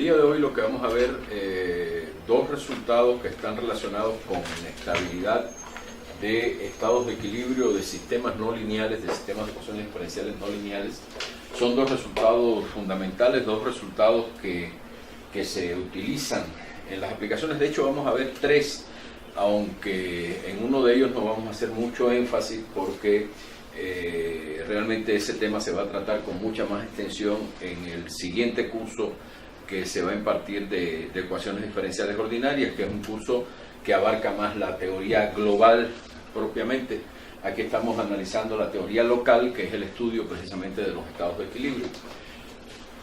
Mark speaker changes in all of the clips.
Speaker 1: día de hoy lo que vamos a ver, dos resultados que están relacionados con estabilidad de estados de equilibrio de sistemas no lineales, de sistemas de ecuaciones diferenciales no lineales. Son dos resultados fundamentales, dos resultados que se utilizan en las aplicaciones. De hecho, vamos a ver tres, aunque en uno de ellos no vamos a hacer mucho énfasis porque realmente ese tema se va a tratar con mucha más extensión en el siguiente curso que se va a impartir de ecuaciones diferenciales ordinarias, que es un curso que abarca más la teoría global propiamente. Aquí estamos analizando la teoría local, que es el estudio precisamente de los estados de equilibrio.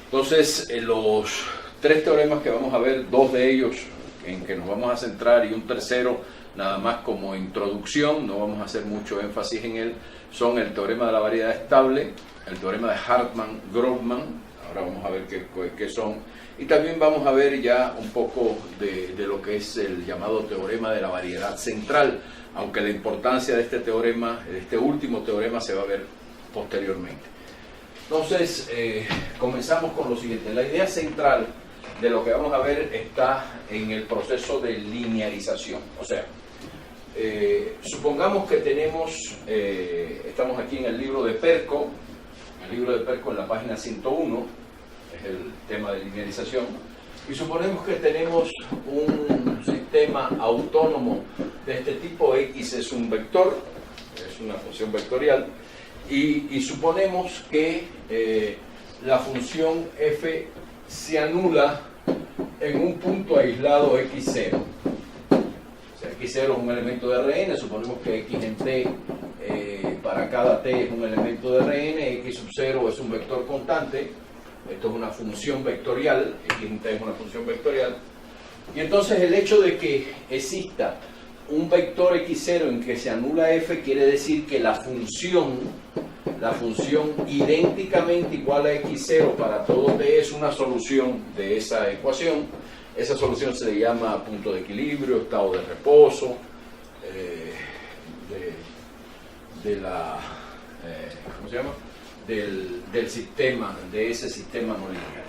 Speaker 1: Entonces, los tres teoremas que vamos a ver, dos de ellos en que nos vamos a centrar y un tercero nada más como introducción, no vamos a hacer mucho énfasis en él, son el teorema de la variedad estable, el teorema de Hartmann-Grobman, ahora vamos a ver qué son, y también vamos a ver ya un poco de lo que es el llamado teorema de la variedad central, aunque la importancia de este teorema, de este último teorema, se va a ver posteriormente. Entonces, comenzamos con lo siguiente. La idea central de lo que vamos a ver está en el proceso de linearización. O sea, supongamos que tenemos, estamos aquí en el libro de Perko, en la página 101, es el tema de linearización, y suponemos que tenemos un sistema autónomo de este tipo. X es un vector, es una función vectorial, y suponemos que la función f se anula en un punto aislado x0. O sea, x0 es un elemento de Rn, suponemos que x en t para cada t es un elemento de Rn, x sub 0 es un vector constante, esto es una función vectorial, x en t es una función vectorial, y entonces el hecho de que exista un vector x0 en que se anula f quiere decir que la función idénticamente igual a x0 para todo t es una solución de esa ecuación. Esa solución se le llama punto de equilibrio, estado de reposo, ¿cómo se llama? Del sistema, de ese sistema no lineal.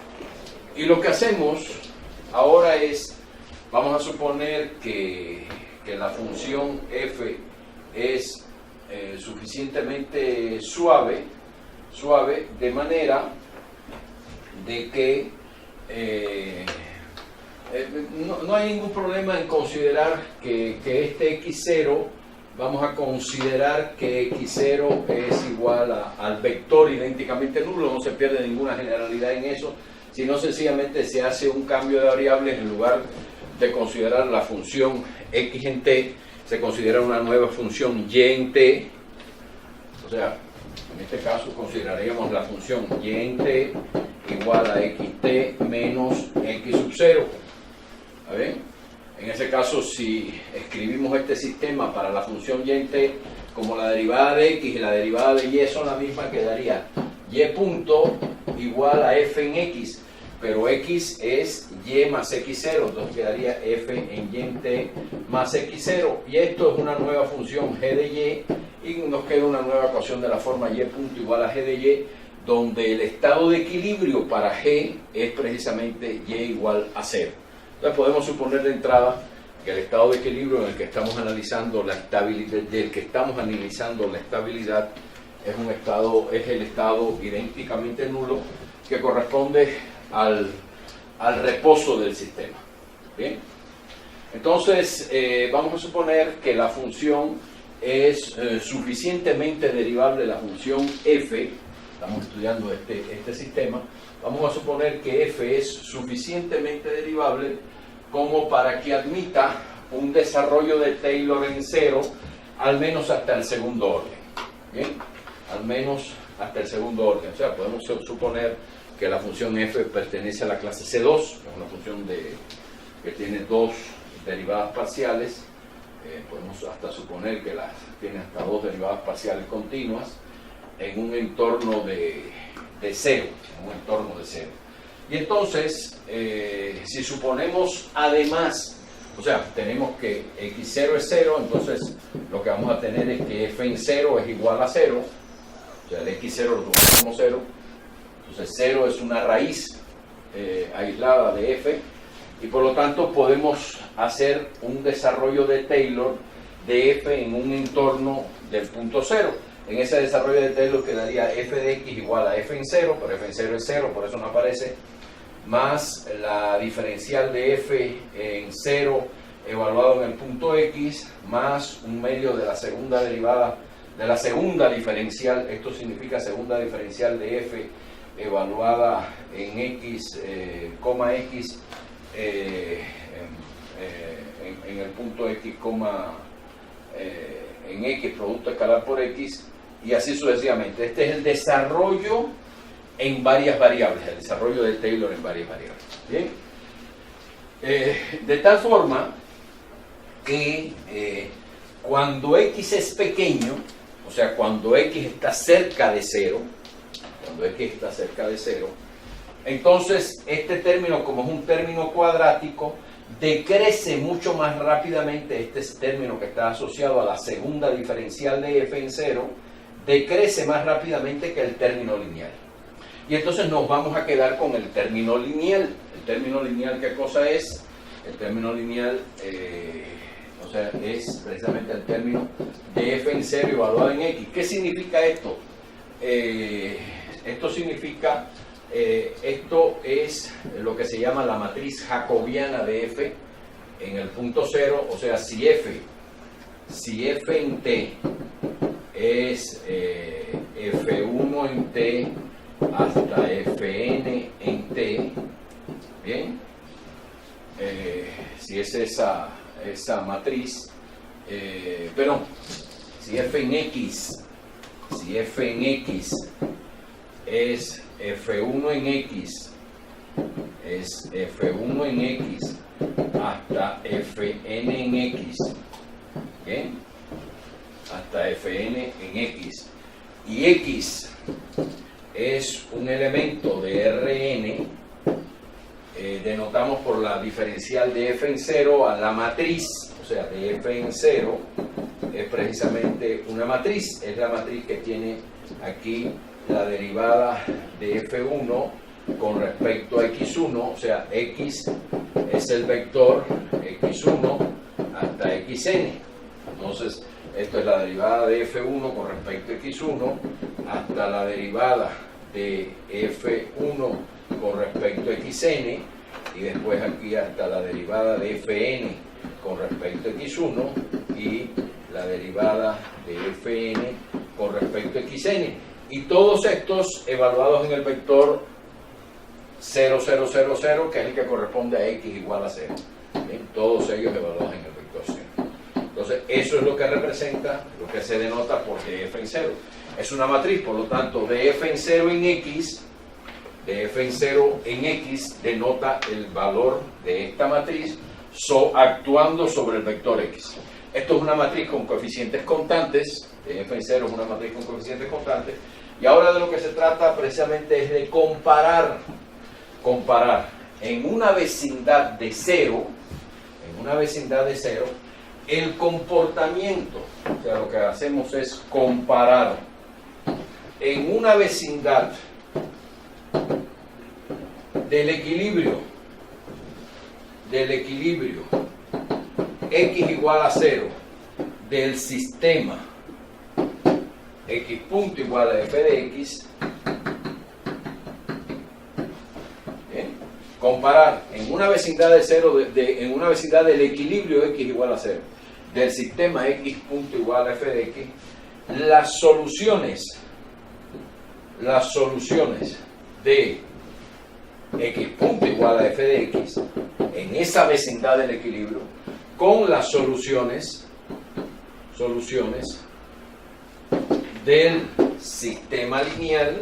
Speaker 1: Y lo que hacemos ahora es, vamos a suponer que la función f es suficientemente suave, de manera de que no hay ningún problema en considerar que este x0, vamos a considerar que x0 es igual al vector idénticamente nulo, no se pierde ninguna generalidad en eso, sino sencillamente se hace un cambio de variables. En lugar de considerar la función x en t, se considera una nueva función y en t. O sea, en este caso consideraríamos la función y en t igual a xt menos x sub 0. ¿Está bien? En ese caso, si escribimos este sistema para la función y en t, como la derivada de x y la derivada de y son la misma, quedaría y punto igual a f en x, pero x es y más x0, entonces quedaría f en y en t más x0, y esto es una nueva función g de y nos queda una nueva ecuación de la forma y punto igual a g de y, donde el estado de equilibrio para g es precisamente y igual a 0. Entonces podemos suponer de entrada que el estado de equilibrio en el que estamos analizando la estabilidad, es el estado idénticamente nulo que corresponde al reposo del sistema. Bien, entonces vamos a suponer que la función es suficientemente derivable, la función f, estamos estudiando este sistema, vamos a suponer que f es suficientemente derivable como para que admita un desarrollo de Taylor en cero, al menos hasta el segundo orden. Bien, al menos hasta el segundo orden. O sea, podemos suponer que la función f pertenece a la clase C2, es una función que tiene dos derivadas parciales. Podemos hasta suponer que tiene hasta dos derivadas parciales continuas en un entorno de cero, Y entonces, si suponemos además, o sea, tenemos que x0 es 0, entonces lo que vamos a tener es que f en 0 es igual a 0, o sea, el x0 lo tomamos como 0, entonces 0 es una raíz aislada de f, y por lo tanto podemos hacer un desarrollo de Taylor de f en un entorno del punto cero. En ese desarrollo de Taylor quedaría f de x igual a f en 0, pero f en 0 es 0, por eso no aparece, más la diferencial de f en 0 evaluado en el punto x, más un medio de la segunda derivada, de la segunda diferencial, esto significa segunda diferencial de f evaluada en x, x, en el punto x, en x, producto escalar por x, y así sucesivamente. Este es el desarrollo en varias variables, el desarrollo de Taylor en varias variables. ¿Bien? De tal forma que cuando x es pequeño, o sea, cuando x está cerca de 0, entonces este término, como es un término cuadrático, decrece mucho más rápidamente. Este término que está asociado a la segunda diferencial de f en 0, decrece más rápidamente que el término lineal. Y entonces nos vamos a quedar con el término lineal. ¿El término lineal qué cosa es? El término lineal es precisamente el término de f en 0 evaluado en x. ¿Qué significa esto? Esto significa, esto es lo que se llama la matriz jacobiana de f en el punto 0, o sea, si f en t es f1 en t hasta fn en t, bien, si es esa matriz, si f en x es f1 en x, es f1 en x hasta fn en x, ¿bien? Hasta fn en x, y x es un elemento de Rn, denotamos por la diferencial de f en 0 a la matriz, o sea, de f en 0 es precisamente una matriz, es la matriz que tiene aquí la derivada de f1 con respecto a x1, o sea, x es el vector x1 hasta xn. Entonces, esto es la derivada de f1 con respecto a x1 hasta la derivada de f1 con respecto a xn, y después aquí hasta la derivada de fn con respecto a x1 y la derivada de fn con respecto a xn, y todos estos evaluados en el vector 0, 0, 0, 0, que es el que corresponde a x igual a 0. ¿Bien? Todos ellos evaluados en el vector 0. Entonces, eso es lo que representa, lo que se denota por df en 0. Es una matriz, por lo tanto, df en 0 en x, df en 0 en x denota el valor de esta matriz actuando sobre el vector x. Esto es una matriz con coeficientes constantes, df en 0 es una matriz con coeficientes constantes, y ahora de lo que se trata precisamente es de comparar en una vecindad de 0, el comportamiento. O sea, lo que hacemos es comparar en una vecindad del equilibrio x igual a 0 del sistema x punto igual a f de x. ¿Bien? Comparar en una vecindad de 0, en una vecindad del equilibrio x igual a 0 del sistema x punto igual a f de x, las soluciones de x punto igual a f de x en esa vecindad del equilibrio con las soluciones del sistema lineal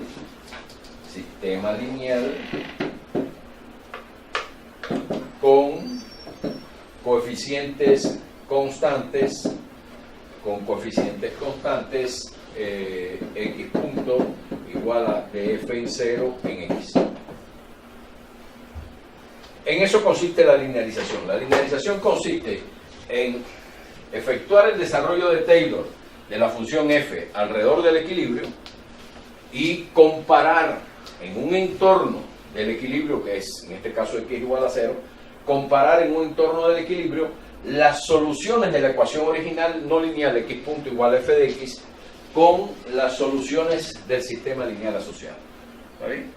Speaker 1: con coeficientes constantes, x punto igual a df en 0 en x. En eso consiste la linealización. La linealización consiste en efectuar el desarrollo de Taylor de la función f alrededor del equilibrio y comparar en un entorno del equilibrio, que es en este caso x igual a 0, comparar en un entorno del equilibrio las soluciones de la ecuación original no lineal x punto igual a f de x con las soluciones del sistema lineal asociado. ¿Está bien?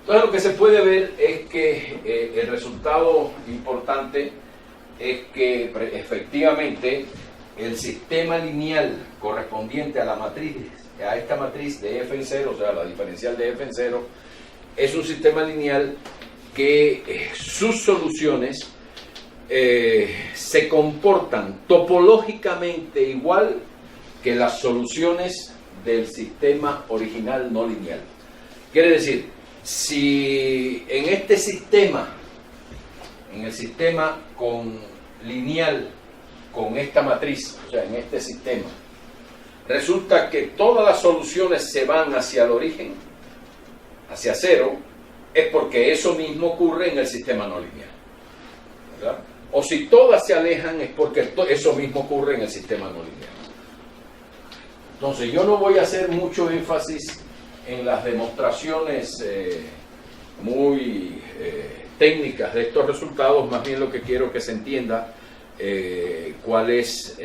Speaker 1: Entonces lo que se puede ver es que el resultado importante es que efectivamente el sistema lineal correspondiente a la matriz, a esta matriz de f en 0, o sea, la diferencial de f en 0, es un sistema lineal que sus soluciones se comportan topológicamente igual que las soluciones del sistema original no lineal. Quiere decir, si en este sistema, en el sistema lineal con esta matriz, o sea, en este sistema, resulta que todas las soluciones se van hacia el origen, hacia 0, es porque eso mismo ocurre en el sistema no lineal, ¿verdad? O si todas se alejan es porque eso mismo ocurre en el sistema no lineal. Entonces yo no voy a hacer mucho énfasis en las demostraciones muy técnicas de estos resultados, más bien lo que quiero que se entienda cuál es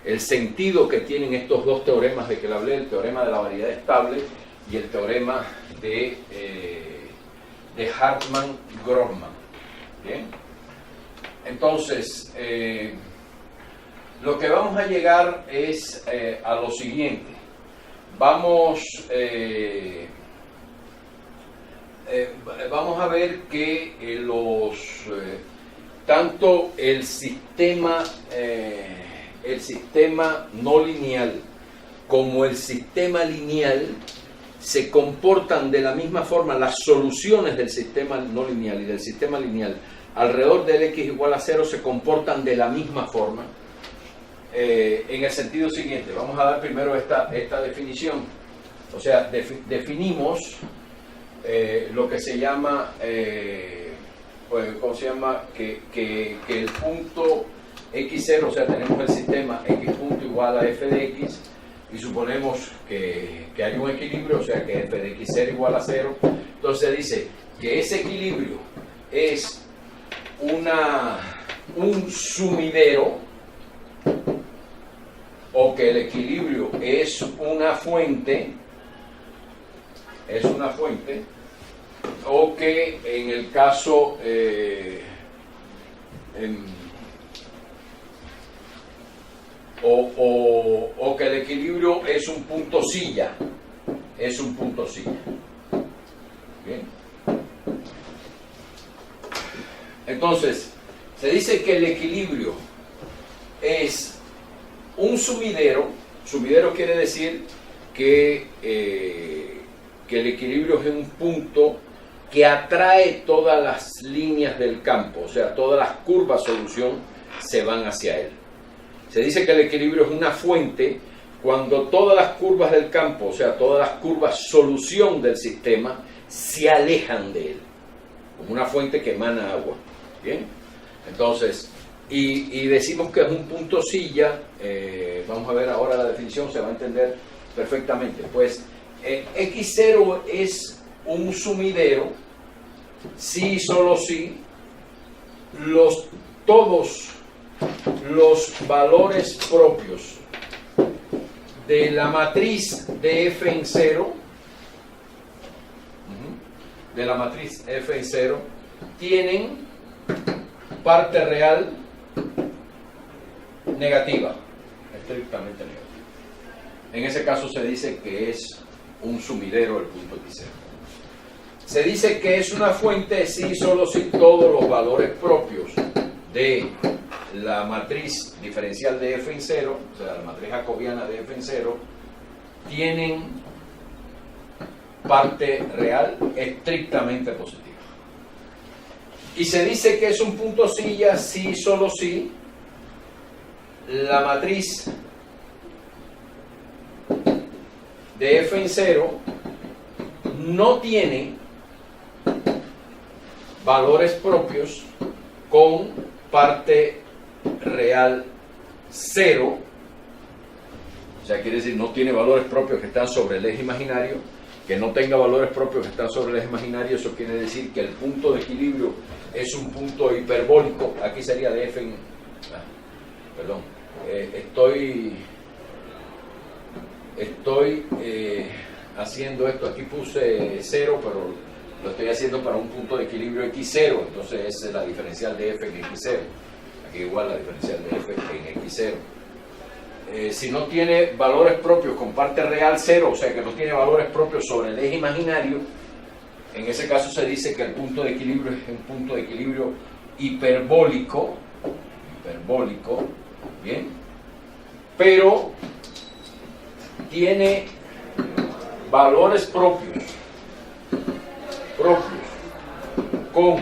Speaker 1: el sentido que tienen estos dos teoremas de que le hablé, el teorema de la variedad estable y el teorema de Hartmann-Gromman. ¿Bien? Entonces, lo que vamos a llegar es a lo siguiente. Vamos a ver que tanto el sistema no lineal como el sistema lineal se comportan de la misma forma, las soluciones del sistema no lineal y del sistema lineal alrededor del x igual a 0 se comportan de la misma forma, en el sentido siguiente. Vamos a dar primero esta definición. O sea, definimos lo que se llama, ¿cómo se llama? Que el punto x0, o sea, tenemos el sistema x punto igual a f de x, y suponemos que hay un equilibrio, o sea, que f de x0 igual a 0. Entonces dice que ese equilibrio es un sumidero, o que el equilibrio es una fuente, o que en el caso o que el equilibrio es un punto silla, ¿bien? Entonces, se dice que el equilibrio es un sumidero. Sumidero quiere decir que el equilibrio es un punto que atrae todas las líneas del campo, o sea, todas las curvas solución se van hacia él. Se dice que el equilibrio es una fuente cuando todas las curvas del campo, o sea, todas las curvas solución del sistema, se alejan de él, como una fuente que emana agua. ¿Bien? Entonces, y decimos que es un punto silla. Vamos a ver ahora la definición, se va a entender perfectamente. Pues x0 es un sumidero si y solo si todos los valores propios de la matriz de f en 0, tienen parte real negativa, estrictamente negativa. En ese caso se dice que es un sumidero el punto x0. Se dice que es una fuente si y solo si todos los valores propios de la matriz diferencial de f en 0, o sea, la matriz jacobiana de f en 0, tienen parte real estrictamente positiva. Y se dice que es un punto silla si y solo si la matriz de f en 0 no tiene valores propios con parte real 0, o sea, quiere decir no tiene valores propios que están sobre el eje imaginario, que no tenga valores propios que están sobre el eje imaginario, eso quiere decir que el punto de equilibrio es un punto hiperbólico. Aquí sería de f en... perdón. Estoy haciendo esto. Aquí puse 0, pero lo estoy haciendo para un punto de equilibrio x0. Entonces esa es la diferencial de f en x0. Aquí igual la diferencial de f en x0. Si no tiene valores propios con parte real 0, o sea que no tiene valores propios sobre el eje imaginario, en ese caso se dice que el punto de equilibrio es un punto de equilibrio hiperbólico, bien, pero tiene valores propios con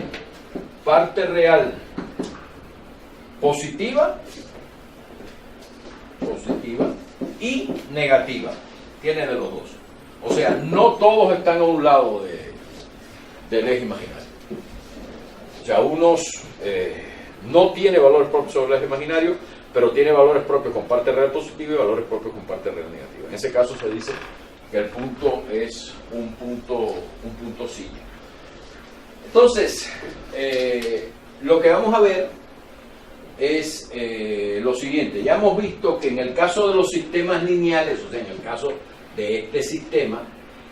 Speaker 1: parte real positiva y negativa. Tiene de los dos. O sea, no todos están a un lado del eje imaginario. O sea, unos no tiene valores propios sobre el eje imaginario, pero tiene valores propios con parte real positiva y valores propios con parte real negativa. En ese caso se dice que el punto es un punto silla. Entonces, lo que vamos a ver es lo siguiente. Ya hemos visto que en el caso de los sistemas lineales, o sea, en el caso de este sistema,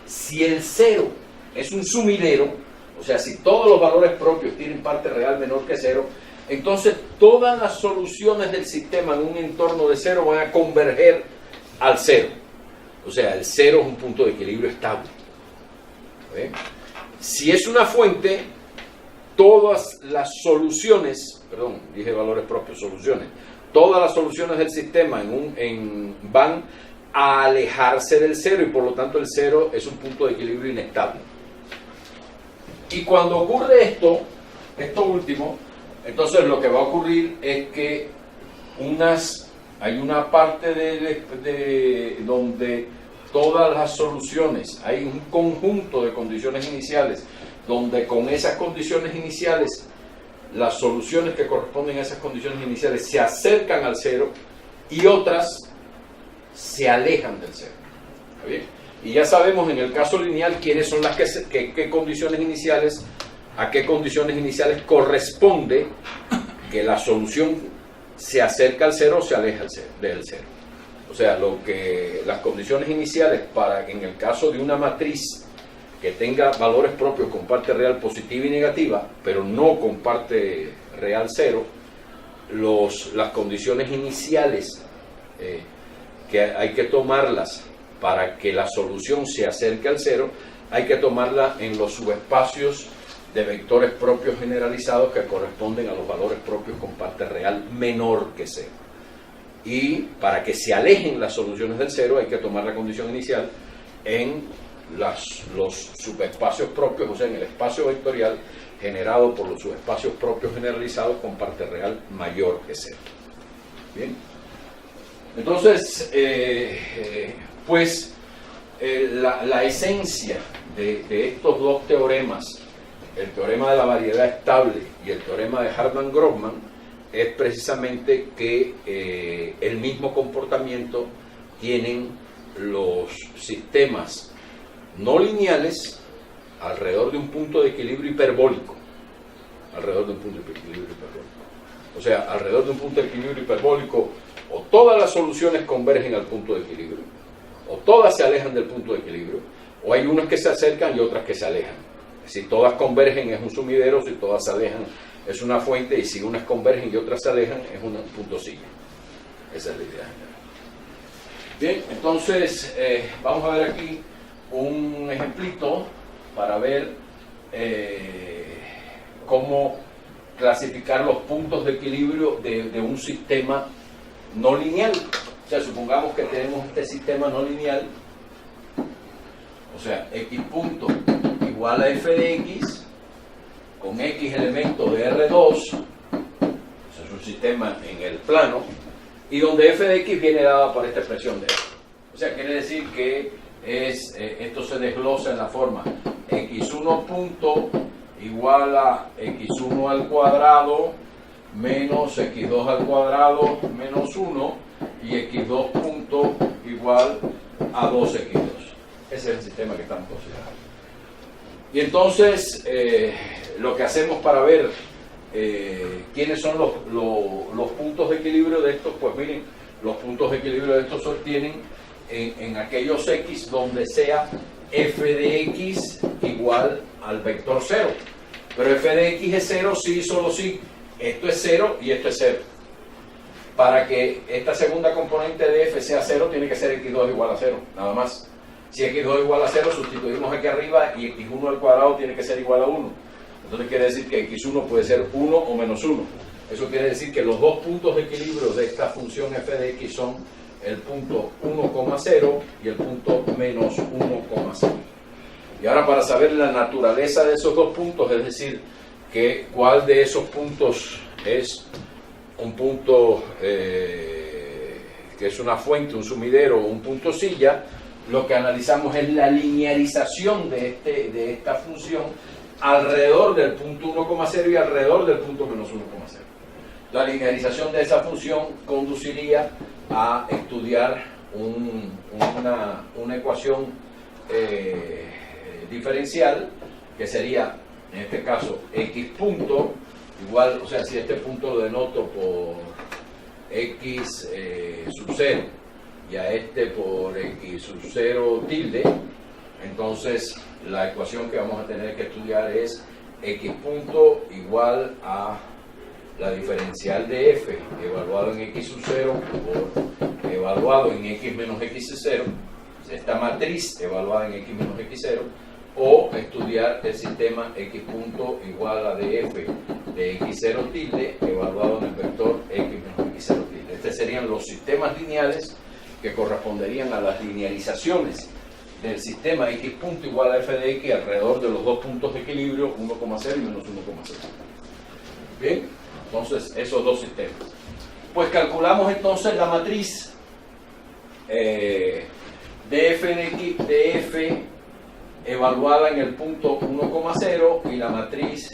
Speaker 1: si el 0 es un sumidero, o sea, si todos los valores propios tienen parte real menor que 0, entonces todas las soluciones del sistema en un entorno de 0 van a converger al 0. O sea, el 0 es un punto de equilibrio estable. ¿Ve? Si es una fuente, todas las soluciones, perdón, dije valores propios, soluciones, todas las soluciones del sistema van a alejarse del 0 y por lo tanto el 0 es un punto de equilibrio inestable. Y cuando ocurre esto último, entonces lo que va a ocurrir es que hay una parte donde todas las soluciones, hay un conjunto de condiciones iniciales, donde con esas condiciones iniciales, las soluciones que corresponden a esas condiciones iniciales se acercan al 0 y otras se alejan del 0. ¿Está bien? Y ya sabemos en el caso lineal quiénes son las qué condiciones iniciales, a qué condiciones iniciales corresponde que la solución se acerca al 0 o se aleja del 0. O sea, las condiciones iniciales para, en el caso de una matriz que tenga valores propios con parte real positiva y negativa, pero no con parte real 0, las condiciones iniciales que hay que tomarlas para que la solución se acerque al 0, hay que tomarla en los subespacios de vectores propios generalizados que corresponden a los valores propios con parte real menor que 0. Y para que se alejen las soluciones del 0 hay que tomar la condición inicial en los subespacios propios, o sea, en el espacio vectorial generado por los subespacios propios generalizados con parte real mayor que 0. Bien. Entonces, la esencia de estos dos teoremas, el teorema de la variedad estable y el teorema de Hartman-Grossman, es precisamente que el mismo comportamiento tienen los sistemas no lineales alrededor de un punto de equilibrio hiperbólico. O sea, alrededor de un punto de equilibrio hiperbólico, o todas las soluciones convergen al punto de equilibrio, o todas se alejan del punto de equilibrio, o hay unas que se acercan y otras que se alejan. Si todas convergen es un sumidero, si todas se alejan es una fuente, y si unas convergen y otras se alejan es un punto silla. Esa es la idea general. Bien, entonces vamos a ver aquí un ejemplito para ver cómo clasificar los puntos de equilibrio de un sistema no lineal. O sea, supongamos que tenemos este sistema no lineal, o sea, x punto igual a f de x con x elementos de R2, eso es un sistema en el plano, y donde f de x viene dada por esta expresión de f. O sea, quiere decir que esto se desglosa en la forma x1 punto igual a x1 al cuadrado menos x2 al cuadrado menos 1 y x2 punto igual a 2x2. Ese es el sistema que estamos considerando. Y entonces, lo que hacemos para ver quiénes son los puntos de equilibrio de estos, pues miren, los puntos de equilibrio de estos se obtienen en aquellos x donde sea f de x igual al vector 0. Pero f de x es 0 sí, solo sí. Esto es 0 y esto es 0. Para que esta segunda componente de f sea 0, tiene que ser x2 igual a 0, nada más. Si x2 igual a 0, sustituimos aquí arriba y x1 al cuadrado tiene que ser igual a 1. Entonces quiere decir que x1 puede ser 1 o menos 1. Eso quiere decir que los dos puntos de equilibrio de esta función f de x son el punto 1,0 y el punto menos 1,0. Y ahora, para saber la naturaleza de esos dos puntos, es decir, que cuál de esos puntos es un punto que es una fuente, un sumidero o un punto silla, lo que analizamos es la linearización de esta función alrededor del punto 1,0 y alrededor del punto menos 1,0. La linearización de esa función conduciría a estudiar una ecuación diferencial, que sería, en este caso, x punto igual, o sea, si este punto lo denoto por x sub 0 y a este por x sub 0 tilde, entonces la ecuación que vamos a tener que estudiar es x punto igual a la diferencial de f evaluado en x sub 0 por evaluado en x menos x sub 0, esta matriz evaluada en x menos x0, o estudiar el sistema x punto igual a df de x0 tilde evaluado en el vector x menos x0 tilde. Estos serían los sistemas lineales que corresponderían a las linearizaciones del sistema x punto igual a f de x alrededor de los dos puntos de equilibrio 1,0 y menos 1,0. Bien, entonces esos dos sistemas. Pues calculamos entonces la matriz de f evaluada en el punto 1,0 y la matriz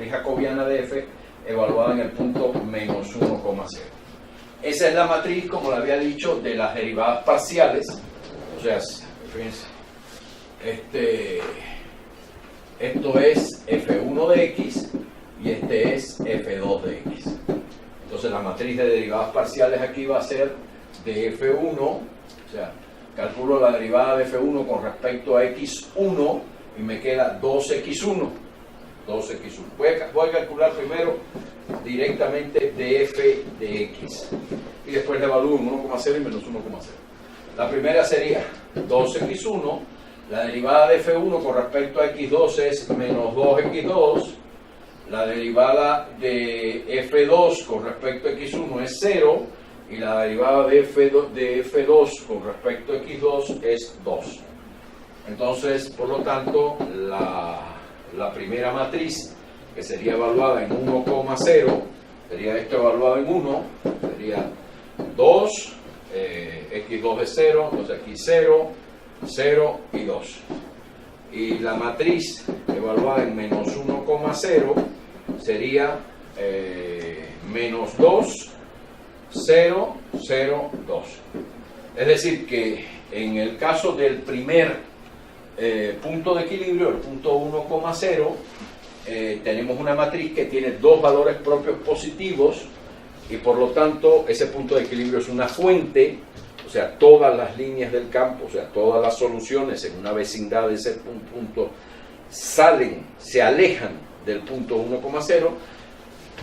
Speaker 1: jacobiana de f evaluada en el punto menos 1,0. Esa es la matriz, como le había dicho, de las derivadas parciales. O sea, fíjense, esto es f1 de x y este es f2 de x. Entonces la matriz de derivadas parciales aquí va a ser de f1, o sea, calculo la derivada de f1 con respecto a x1 y me queda 2x1. Voy a calcular primero directamente df de x y después le evalúo en 1,0 y menos 1,0. La primera sería 2x1, la derivada de f1 con respecto a x2 es menos 2x2, la derivada de f2 con respecto a x1 es 0, y la derivada de f2 con respecto a x2 es 2. Entonces, por lo tanto, la primera matriz, que sería evaluada en 1,0, sería esto evaluado en 1, sería 2, x2 es 0, entonces aquí 0, 0 y 2. Y la matriz evaluada en menos 1,0 sería menos 2, 0, 0, 2. Es decir, que en el caso del primer punto de equilibrio, el punto 1,0, tenemos una matriz que tiene dos valores propios positivos y por lo tanto ese punto de equilibrio es una fuente, o sea, todas las líneas del campo, o sea, todas las soluciones en una vecindad de ese punto se alejan del punto 1,0.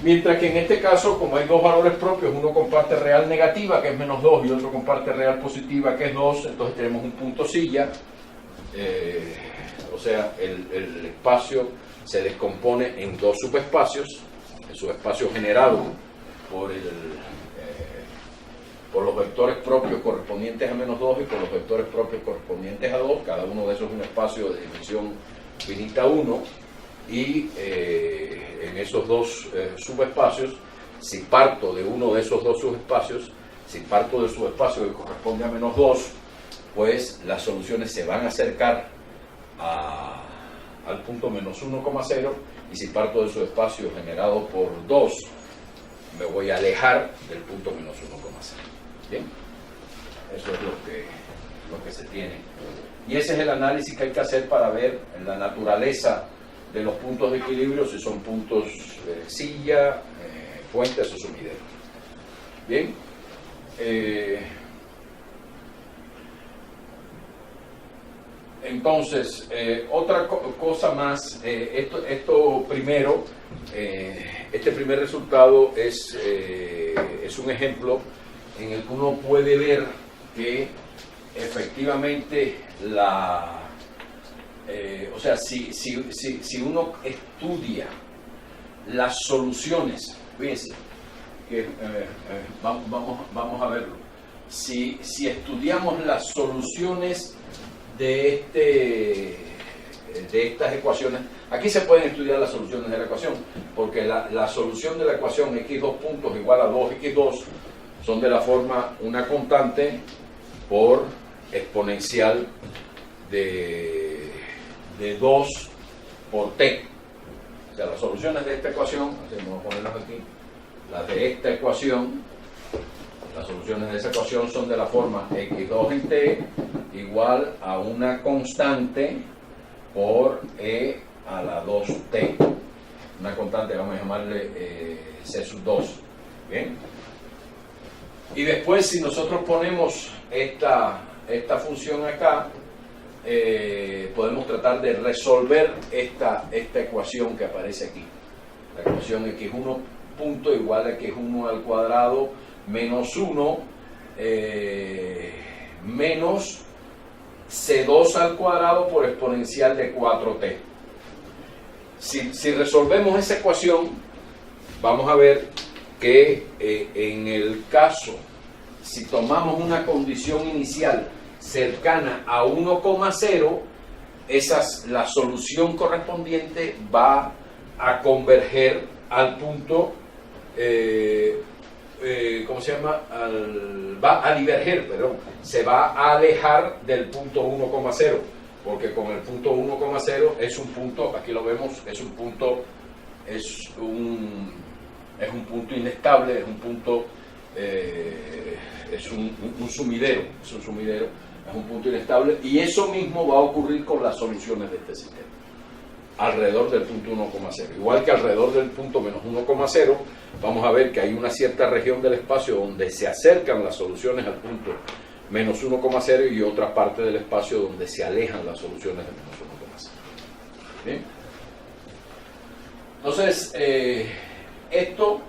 Speaker 1: Mientras que en este caso, como hay dos valores propios, uno con parte real negativa, que es menos 2, y otro con parte real positiva, que es 2, entonces tenemos un punto silla, o sea, el espacio se descompone en dos subespacios, el subespacio generado por los vectores propios correspondientes a menos 2 y por los vectores propios correspondientes a 2, cada uno de esos es un espacio de dimensión finita 1, y en esos dos subespacios, si parto de uno de esos dos subespacios, si parto del subespacio que corresponde a menos 2, pues las soluciones se van a acercar al punto menos 1,0, y si parto del subespacio generado por 2, me voy a alejar del punto menos 1,0. Bien, eso es lo que se tiene. Y ese es el análisis que hay que hacer para ver la naturaleza de los puntos de equilibrio, si son puntos silla, fuentes o sumideros. Bien. Entonces, otra cosa más, esto primero, este primer resultado es un ejemplo en el que uno puede ver que efectivamente o sea, si uno estudia las soluciones, fíjense, que, vamos a verlo, si estudiamos las soluciones de estas ecuaciones, aquí se pueden estudiar las soluciones de la ecuación, porque la solución de la ecuación x2 puntos igual a 2x2 son de la forma una constante por exponencial de 2 por t. O sea, las soluciones de esta ecuación, vamos a ponerlas aquí, las de esta ecuación, las soluciones de esa ecuación son de la forma x2 en t igual a una constante por e a la 2t. Una constante, vamos a llamarle c sub 2. ¿Bien? Y después, si nosotros ponemos esta función acá, podemos tratar de resolver esta ecuación que aparece aquí. La ecuación x1 punto igual a x1 al cuadrado menos 1 menos c2 al cuadrado por exponencial de 4t. Si resolvemos esa ecuación, vamos a ver que en el caso, si tomamos una condición inicial cercana a 1,0, la solución correspondiente va a converger al punto, ¿cómo se llama? Va a diverger, perdón, se va a alejar del punto 1,0, porque con el punto 1,0 es un punto, aquí lo vemos, es un punto inestable, es un punto, es un sumidero, es un punto inestable, y eso mismo va a ocurrir con las soluciones de este sistema, alrededor del punto 1,0. Igual que alrededor del punto menos 1,0, vamos a ver que hay una cierta región del espacio donde se acercan las soluciones al punto menos 1,0 y otra parte del espacio donde se alejan las soluciones de menos 1,0. ¿Bien? Entonces, esto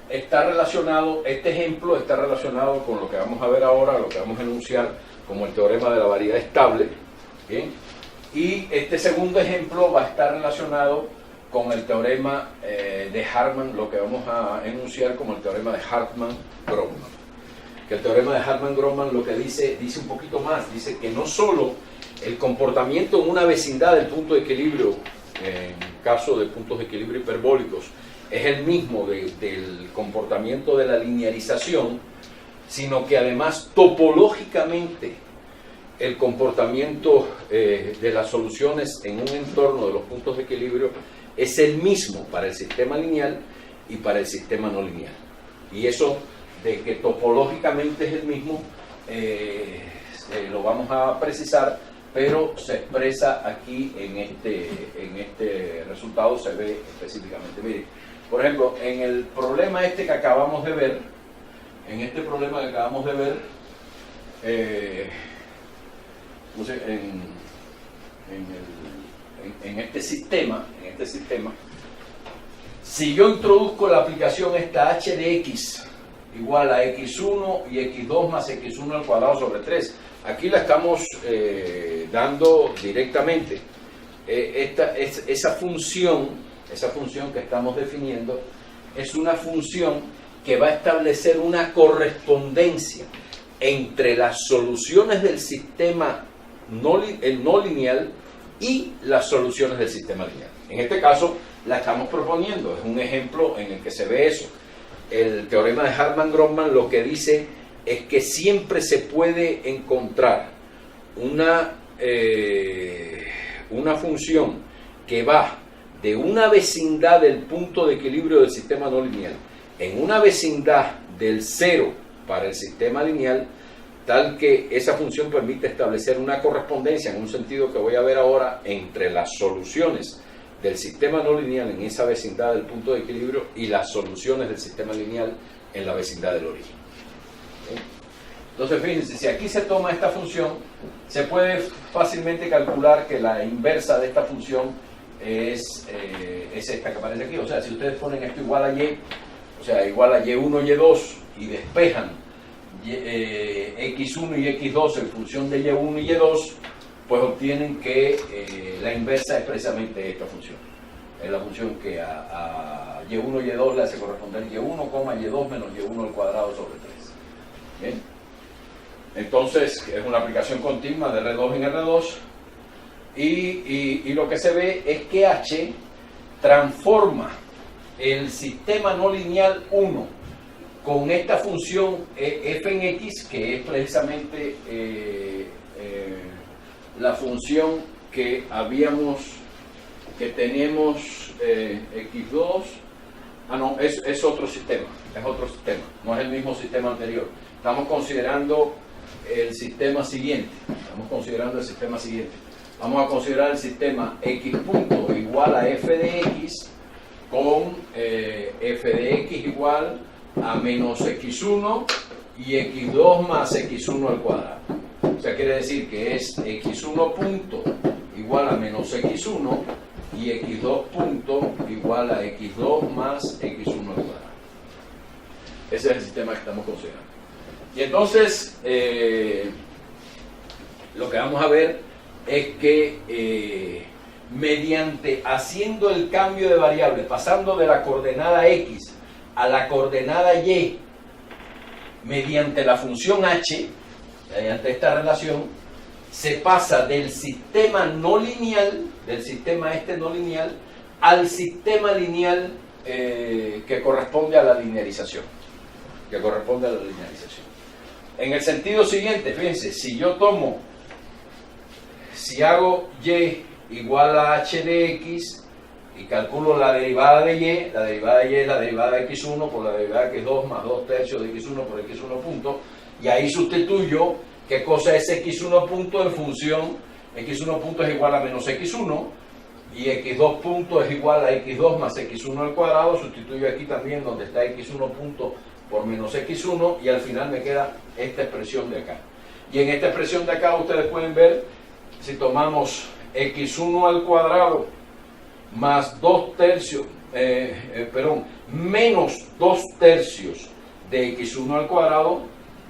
Speaker 1: está relacionado, este ejemplo está relacionado con lo que vamos a ver ahora, lo que vamos a enunciar como el teorema de la variedad estable. ¿Bien? Y este segundo ejemplo va a estar relacionado con el teorema de Hartmann, lo que vamos a enunciar como el teorema de Hartmann-Gromman. Que el teorema de Hartmann-Gromman lo que dice un poquito más, dice que no solo el comportamiento en una vecindad del punto de equilibrio, en caso de puntos de equilibrio hiperbólicos, es el mismo del comportamiento de la linearización, sino que además topológicamente el comportamiento de las soluciones en un entorno de los puntos de equilibrio es el mismo para el sistema lineal y para el sistema no lineal. Y eso de que topológicamente es el mismo, lo vamos a precisar, pero se expresa aquí en este resultado, se ve específicamente. Mire, por ejemplo, en el problema que acabamos de ver, en este sistema, si yo introduzco la aplicación esta h de x igual a x1 y x2 más x1 al cuadrado sobre 3, aquí la estamos dando directamente. Esa función que estamos definiendo es una función que va a establecer una correspondencia entre las soluciones del sistema no lineal y las soluciones del sistema lineal. En este caso la estamos proponiendo, es un ejemplo en el que se ve eso. El teorema de Hartmann-Gromman lo que dice es que siempre se puede encontrar una función que va de una vecindad del punto de equilibrio del sistema no lineal en una vecindad del 0 para el sistema lineal tal que esa función permite establecer una correspondencia, en un sentido que voy a ver ahora, entre las soluciones del sistema no lineal en esa vecindad del punto de equilibrio y las soluciones del sistema lineal en la vecindad del origen. ¿Okay? Entonces, fíjense, si aquí se toma esta función, se puede fácilmente calcular que la inversa de esta función es esta que aparece aquí. O sea, si ustedes ponen esto igual a y, o sea, igual a y1, y2, y despejan x1 y x2 en función de y1 y y2, pues obtienen que la inversa es precisamente esta función. Es la función que a y1 y y2 le hace corresponder y1, y2 menos y1 al cuadrado sobre 3. ¿Bien? Entonces, es una aplicación continua de R2 en R2, y lo que se ve es que H transforma el sistema no lineal 1 con esta función f en x, que es precisamente la función que tenemos x2, no, es otro sistema, no es el mismo sistema anterior. Estamos considerando el sistema siguiente, vamos a considerar el sistema x punto igual a f de x con f de x igual a menos x1 y x2 más x1 al cuadrado. O sea, quiere decir que es x1 punto igual a menos x1 y x2 punto igual a x2 más x1 al cuadrado. Ese es el sistema que estamos considerando. Y entonces, lo que vamos a ver es que mediante haciendo el cambio de variable, pasando de la coordenada x a la coordenada y, mediante la función h, mediante esta relación, se pasa del sistema no lineal, al sistema lineal que corresponde a la linearización. En el sentido siguiente, fíjense, si hago y igual a h de x y calculo la derivada de y, la derivada de y es la derivada de x1 por la derivada de x2 más 2 tercios de x1 por x1 punto, y ahí sustituyo qué cosa es x1 punto en función, x1 punto es igual a menos x1 y x2 punto es igual a x2 más x1 al cuadrado, sustituyo aquí también donde está x1 punto por menos x1 y al final me queda esta expresión de acá. Y en esta expresión de acá ustedes pueden ver, si tomamos x1 al cuadrado más 2 tercios, menos 2 tercios de x1 al cuadrado,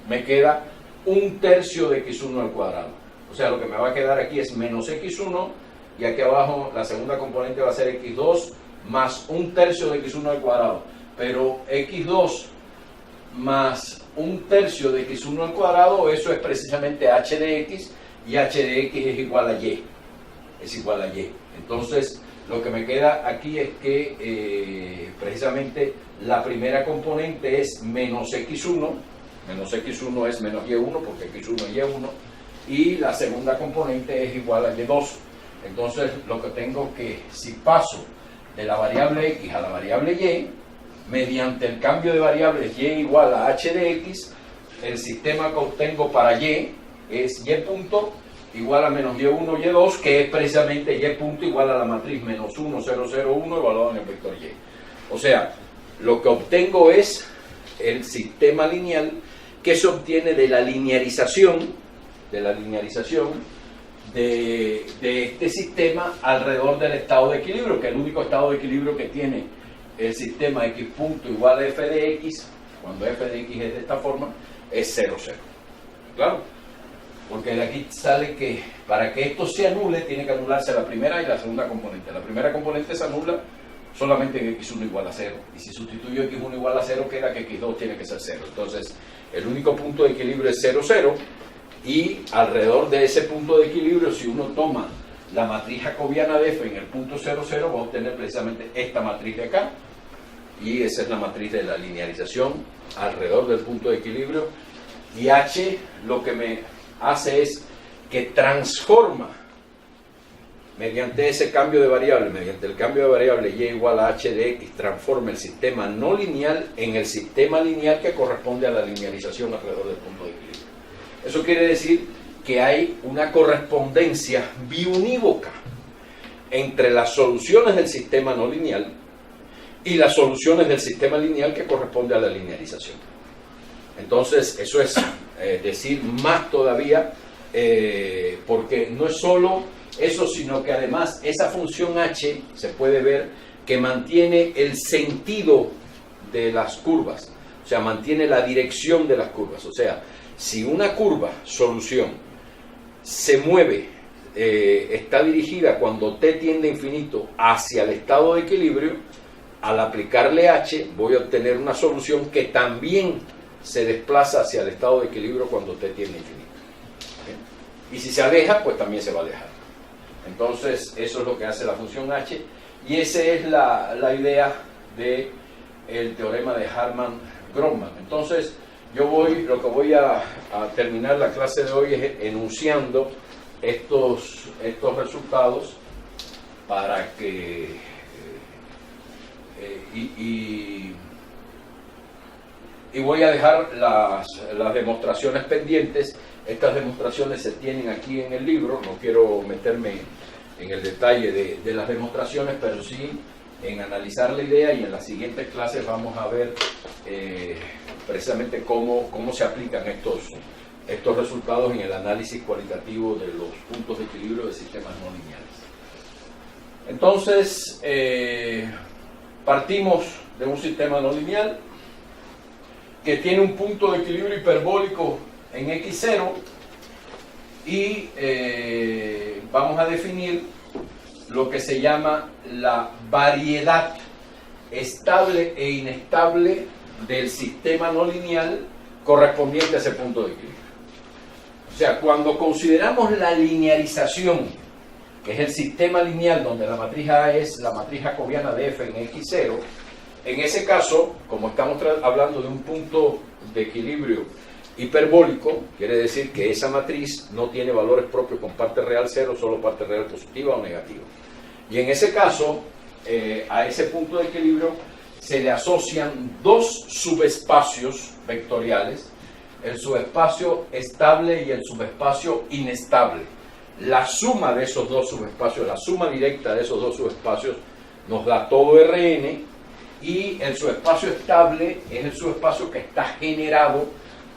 Speaker 1: me queda 1 tercio de x1 al cuadrado. O sea, lo que me va a quedar aquí es menos x1 y aquí abajo la segunda componente va a ser x2 más 1 tercio de x1 al cuadrado. Pero x2 más 1 tercio de x1 al cuadrado, eso es precisamente h de x, y h de x es igual a y. Entonces, lo que me queda aquí es que precisamente la primera componente es menos x1 es menos y1 porque x1 es y1, y la segunda componente es igual a y2. Entonces, lo que tengo que, si paso de la variable x a la variable y, mediante el cambio de variables y igual a h de x, el sistema que obtengo para y es y punto igual a menos y1, y2, que es precisamente y punto igual a la matriz menos 1, 0, 0, 1 evaluado en el vector y. O sea, lo que obtengo es el sistema lineal que se obtiene de la linearización de este sistema alrededor del estado de equilibrio, que el único estado de equilibrio que tiene el sistema x punto igual a f de x, cuando f de x es de esta forma, es 0, 0. ¿Claro? Porque de aquí sale que para que esto se anule, tiene que anularse la primera y la segunda componente. La primera componente se anula solamente en x1 igual a 0. Y si sustituyo x1 igual a 0, queda que x2 tiene que ser 0. Entonces, el único punto de equilibrio es 0, 0. Y alrededor de ese punto de equilibrio, si uno toma la matriz jacobiana de f en el punto 0, 0, va a obtener precisamente esta matriz de acá. Y esa es la matriz de la linearización alrededor del punto de equilibrio. Y h lo que me hace es que transforma mediante ese cambio de variable, mediante el cambio de variable y igual a h de x, transforma el sistema no lineal en el sistema lineal que corresponde a la linearización alrededor del punto de equilibrio. Eso quiere decir que hay una correspondencia biunívoca entre las soluciones del sistema no lineal y las soluciones del sistema lineal que corresponde a la linealización. Entonces, eso es decir más todavía, porque no es solo eso, sino que además esa función h se puede ver que mantiene el sentido de las curvas, o sea, mantiene la dirección de las curvas. O sea, si una curva, solución, se mueve, está dirigida cuando t tiende a infinito hacia el estado de equilibrio, al aplicarle h voy a obtener una solución que también se desplaza hacia el estado de equilibrio cuando t tiende a infinito. ¿Okay? Y si se aleja, pues también se va a alejar. Entonces, eso es lo que hace la función h, y esa es la idea del teorema de Harman-Gromman. Entonces, lo que voy a terminar la clase de hoy es enunciando estos resultados para que y voy a dejar las demostraciones pendientes. Estas demostraciones se tienen aquí en el libro, no quiero meterme en el detalle de las demostraciones, pero sí en analizar la idea, y en las siguientes clases vamos a ver precisamente cómo se aplican estos resultados en el análisis cualitativo de los puntos de equilibrio de sistemas no lineales. Entonces, partimos de un sistema no lineal que tiene un punto de equilibrio hiperbólico en x0 y vamos a definir lo que se llama la variedad estable e inestable del sistema no lineal correspondiente a ese punto de equilibrio. O sea, cuando consideramos la linealización, que es el sistema lineal donde la matriz A es la matriz jacobiana de F en x0, en ese caso, como estamos hablando de un punto de equilibrio hiperbólico, quiere decir que esa matriz no tiene valores propios con parte real cero, solo parte real positiva o negativa. Y en ese caso, a ese punto de equilibrio se le asocian dos subespacios vectoriales, el subespacio estable y el subespacio inestable. La suma de esos dos subespacios, la suma directa de esos dos subespacios nos da todo Rn, y el subespacio estable es el subespacio que está generado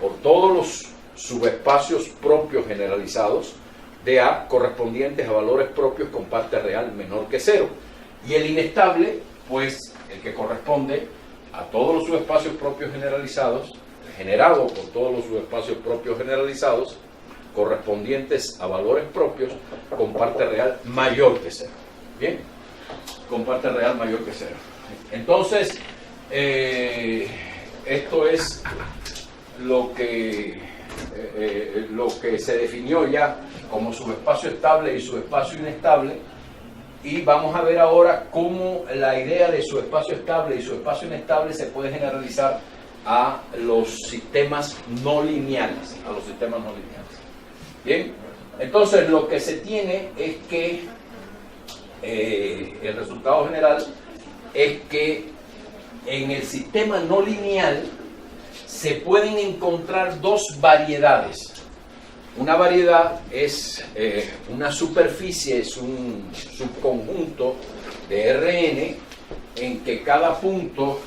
Speaker 1: por todos los subespacios propios generalizados de A correspondientes a valores propios con parte real menor que cero. Y el inestable, pues el que corresponde a todos los subespacios propios generalizados, generado por todos los subespacios propios generalizados, correspondientes a valores propios con parte real mayor que cero. Bien, con parte real mayor que cero. Entonces, esto es lo que se definió ya como subespacio estable y subespacio inestable, y vamos a ver ahora cómo la idea de subespacio estable y subespacio inestable se puede generalizar a los sistemas no lineales, Bien, entonces lo que se tiene es que el resultado general es que en el sistema no lineal se pueden encontrar dos variedades. Una variedad es una superficie, es un subconjunto de Rn en que cada punto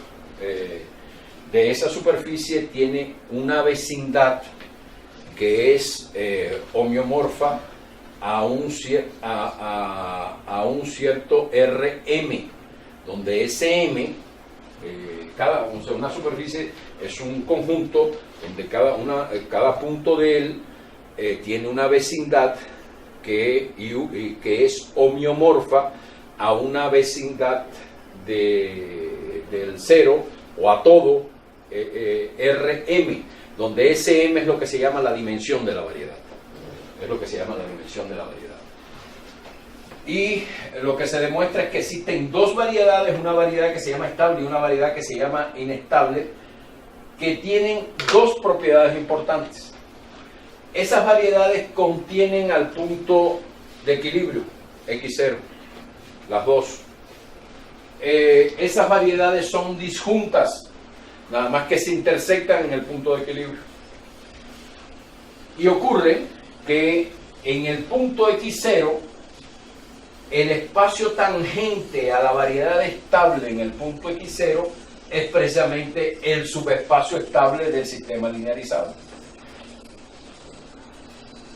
Speaker 1: de esa superficie tiene una vecindad que es homeomorfa a un cierto Rm, donde Sm, una superficie es un conjunto donde cada punto de él tiene una vecindad que es homeomorfa a una vecindad del cero o a todo Rm, donde Sm es lo que se llama la dimensión de la variedad. Y lo que se demuestra es que existen dos variedades, una variedad que se llama estable y una variedad que se llama inestable, que tienen dos propiedades importantes. Esas variedades contienen al punto de equilibrio, x0, las dos. Esas variedades son disjuntas, nada más que se intersectan en el punto de equilibrio. Y ocurre que en el punto X0, el espacio tangente a la variedad estable en el punto X0 es precisamente el subespacio estable del sistema linearizado.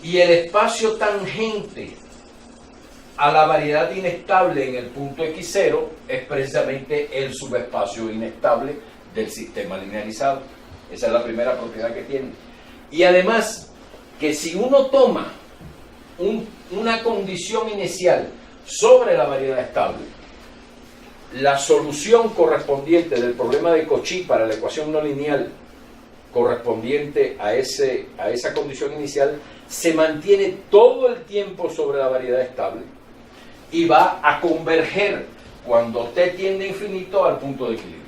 Speaker 1: Y el espacio tangente a la variedad inestable en el punto X0 es precisamente el subespacio inestable del sistema linearizado. Esa es la primera propiedad que tiene. Y además, que si uno toma una condición inicial sobre la variedad estable, la solución correspondiente del problema de Cauchy para la ecuación no lineal correspondiente a esa condición inicial se mantiene todo el tiempo sobre la variedad estable y va a converger cuando t tiende a infinito al punto de equilibrio.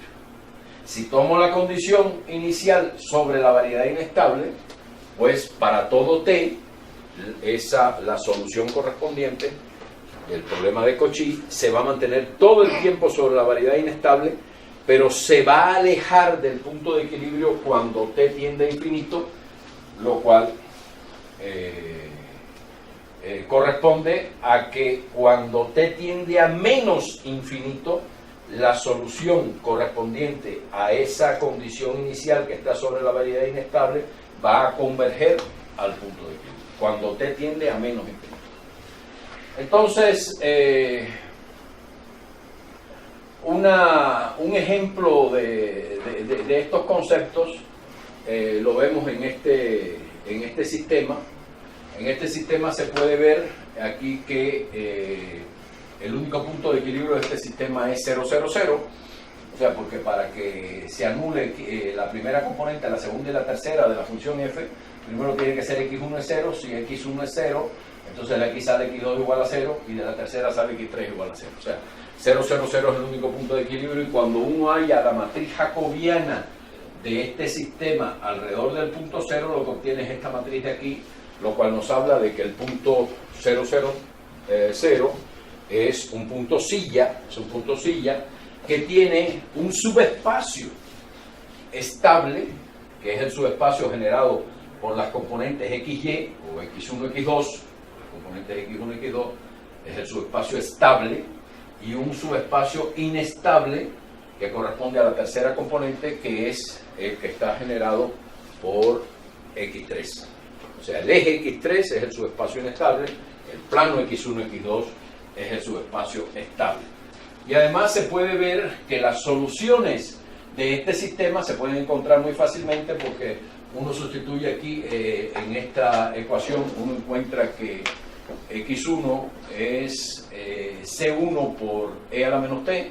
Speaker 1: Si tomo la condición inicial sobre la variedad inestable, pues para todo t, la solución correspondiente del problema de Cauchy se va a mantener todo el tiempo sobre la variedad inestable, pero se va a alejar del punto de equilibrio cuando t tiende a infinito, lo cual corresponde a que cuando t tiende a menos infinito, la solución correspondiente a esa condición inicial que está sobre la variedad inestable va a converger al punto de equilibrio, cuando t tiende a menos infinito. Entonces, un ejemplo de estos conceptos lo vemos en este sistema. En este sistema se puede ver aquí que el único punto de equilibrio de este sistema es 0, 0, 0. O sea, porque para que se anule la primera componente, la segunda y la tercera de la función f, primero tiene que ser x1 es 0. Si x1 es 0, entonces de aquí sale x2 igual a 0 y de la tercera sale x3 igual a 0. O sea, 0, 0, 0 es el único punto de equilibrio, y cuando uno haya la matriz jacobiana de este sistema alrededor del punto 0, lo que obtiene es esta matriz de aquí, lo cual nos habla de que el punto 0, 0, 0 es un punto silla, que tiene un subespacio estable, que es el subespacio generado por las componentes XY o X1, X2, las componentes X1, X2, es el subespacio estable, y un subespacio inestable que corresponde a la tercera componente, que es el que está generado por X3. O sea, el eje X3 es el subespacio inestable, el plano X1, X2 es el subespacio estable. Y además se puede ver que las soluciones de este sistema se pueden encontrar muy fácilmente, porque uno sustituye aquí en esta ecuación, uno encuentra que X1 es C1 por E a la menos T,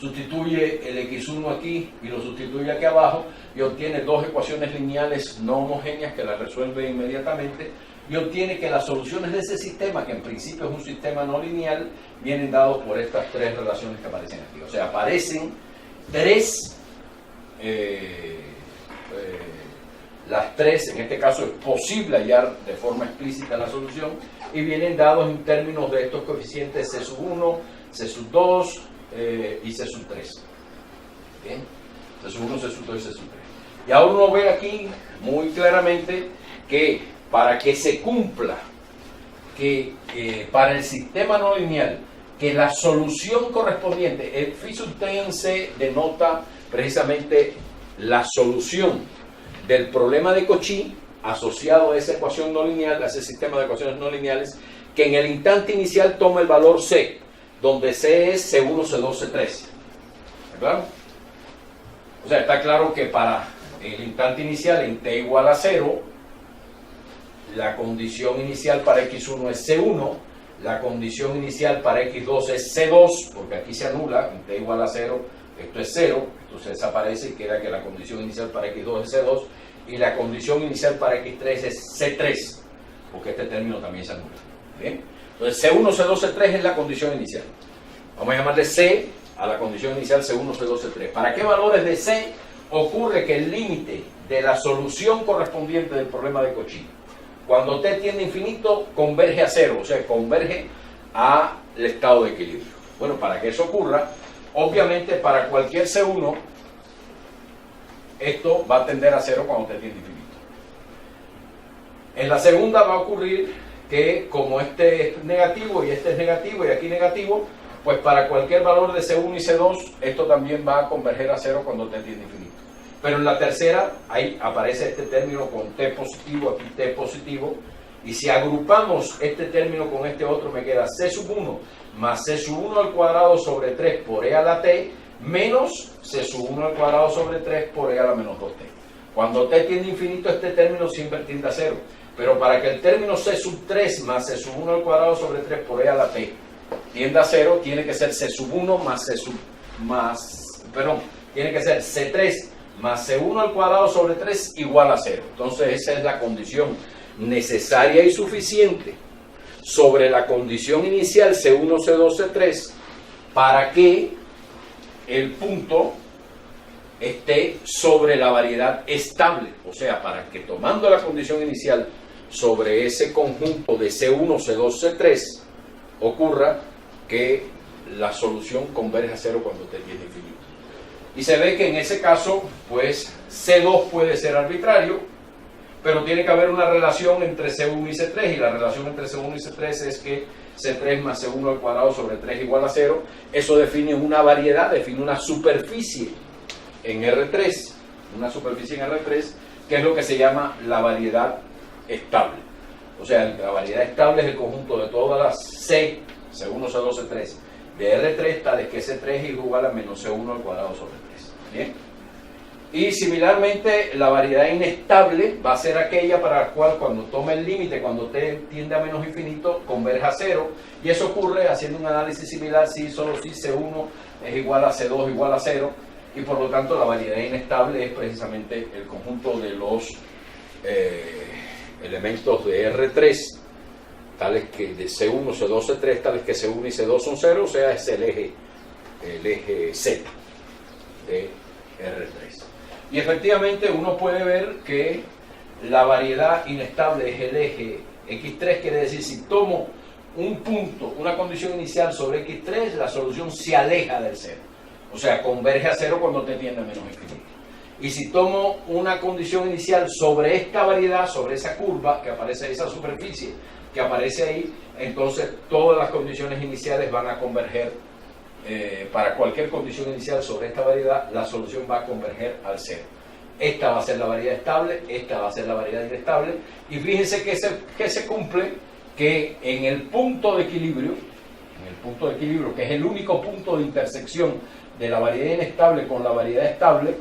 Speaker 1: sustituye el X1 aquí y lo sustituye aquí abajo y obtiene dos ecuaciones lineales no homogéneas que las resuelve inmediatamente, y obtiene que las soluciones de ese sistema, que en principio es un sistema no lineal, vienen dados por estas tres relaciones que aparecen aquí. O sea, aparecen las tres, en este caso es posible hallar de forma explícita la solución, y vienen dados en términos de estos coeficientes C1, C2 y C3. ¿Bien? C1, C2 y C3. Y ahora uno ve aquí muy claramente que para que se cumpla que para el sistema no lineal, que la solución correspondiente, el phi sub t en C denota precisamente la solución del problema de Cauchy asociado a esa ecuación no lineal, a ese sistema de ecuaciones no lineales, que en el instante inicial toma el valor C, donde C es C1, C2, C3. ¿Está claro? O sea, está claro que para el instante inicial en t igual a 0, la condición inicial para x1 es C1, la condición inicial para x2 es C2, porque aquí se anula, en t igual a 0, esto es 0, entonces desaparece y queda que la condición inicial para x2 es C2, y la condición inicial para x3 es C3, porque este término también se anula. ¿Bien? Entonces C1, C2, C3 es la condición inicial. Vamos a llamarle C a la condición inicial C1, C2, C3. ¿Para qué valores de C ocurre que el límite de la solución correspondiente del problema de Cauchy, cuando t tiende a infinito, converge a 0, o sea, converge al estado de equilibrio? Bueno, para que eso ocurra, obviamente para cualquier C1, esto va a tender a 0 cuando t tiende a infinito. En la segunda va a ocurrir que como este es negativo y este es negativo y aquí negativo, pues para cualquier valor de C1 y C2, esto también va a converger a cero cuando t tiende a infinito. Pero en la tercera, ahí aparece este término con t positivo, aquí t positivo, y si agrupamos este término con este otro, me queda c sub 1 más c sub 1 al cuadrado sobre 3 por e a la t, menos c sub 1 al cuadrado sobre 3 por e a la menos 2t. Cuando t tiende a infinito, este término siempre tiende a cero. Pero para que el término c sub 3 más c sub 1 al cuadrado sobre 3 por e a la t tienda a cero, tiene que ser c sub 1 más tiene que ser c3 más c1 al cuadrado sobre 3 igual a 0. Entonces esa es la condición necesaria y suficiente sobre la condición inicial C1, C2, C3 para que el punto esté sobre la variedad estable. O sea, para que tomando la condición inicial sobre ese conjunto de C1, C2, C3 ocurra que la solución converge a cero cuando t tiende a infinito. Y se ve que en ese caso, pues C2 puede ser arbitrario, pero tiene que haber una relación entre C1 y C3, y la relación entre C1 y C3 es que C3 más C1 al cuadrado sobre 3 igual a 0. Eso define una variedad, define una superficie en R3, que es lo que se llama la variedad estable. O sea, la variedad estable es el conjunto de todas las C, C1, C2, C3, de R3, tales que C3 es igual a menos C1 al cuadrado sobre 3. ¿Bien? Y similarmente, la variedad inestable va a ser aquella para la cual cuando tome el límite, cuando t tiende a menos infinito, converge a cero. Y eso ocurre haciendo un análisis similar si solo si C1 es igual a C2 igual a 0. Y por lo tanto, la variedad inestable es precisamente el conjunto de los elementos de R3, tales que de C1, C2, C3, tales que C1 y C2 son 0, o sea, es el eje Z de R3. Y efectivamente uno puede ver que la variedad inestable es el eje X3, quiere decir, si tomo un punto, una condición inicial sobre X3, la solución se aleja del cero. O sea, converge a cero cuando t tiende a menos infinito. Y si tomo una condición inicial sobre esta variedad, sobre esa curva que aparece, esa superficie que aparece ahí, entonces todas las condiciones iniciales van a converger. Para cualquier condición inicial sobre esta variedad, la solución va a converger al cero. Esta va a ser la variedad estable, esta va a ser la variedad inestable, y fíjense que se cumple que en el punto de equilibrio, que es el único punto de intersección de la variedad inestable con la variedad estable,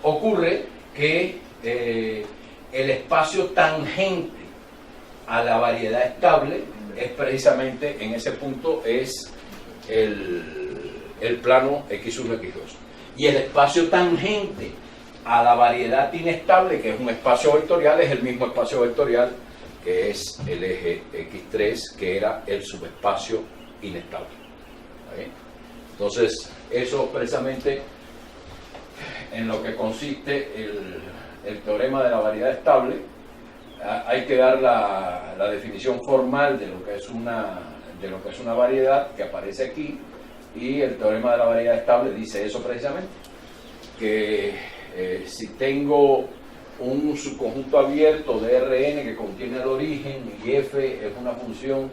Speaker 1: ocurre que el espacio tangente a la variedad estable es precisamente en ese punto es el plano X1, X2. Y el espacio tangente a la variedad inestable, que es un espacio vectorial, es el mismo espacio vectorial que es el eje X3, que era el subespacio inestable. ¿Está bien? Entonces, eso precisamente en lo que consiste el teorema de la variedad estable. Hay que dar la definición formal de lo que es una variedad que aparece aquí, y el teorema de la variedad estable dice eso precisamente, que si tengo un subconjunto abierto de Rn que contiene el origen y f es una función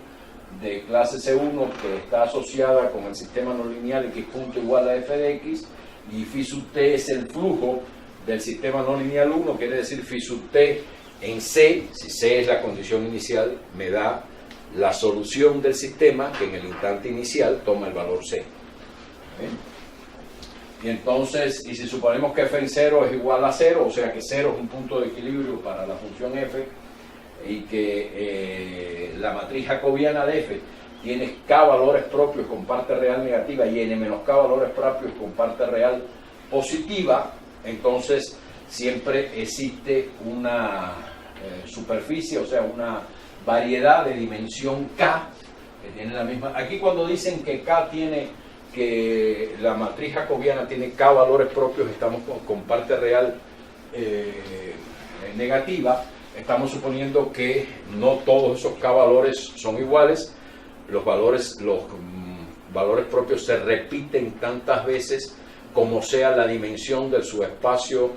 Speaker 1: de clase C1 que está asociada con el sistema no lineal x punto igual a f de x, y phi sub t es el flujo del sistema no lineal 1, quiere decir phi sub t en C, si C es la condición inicial, me da la solución del sistema que en el instante inicial toma el valor C. Y entonces, y si suponemos que f en 0 es igual a 0, o sea que 0 es un punto de equilibrio para la función f, y que la matriz jacobiana de f tiene k valores propios con parte real negativa y n menos k valores propios con parte real positiva, entonces siempre existe una superficie, o sea, una variedad de dimensión k que tiene la misma. Aquí cuando dicen que k tiene, que la matriz jacobiana tiene k valores propios, estamos con parte real negativa, estamos suponiendo que no todos esos k valores son iguales, los valores propios se repiten tantas veces como sea la dimensión del subespacio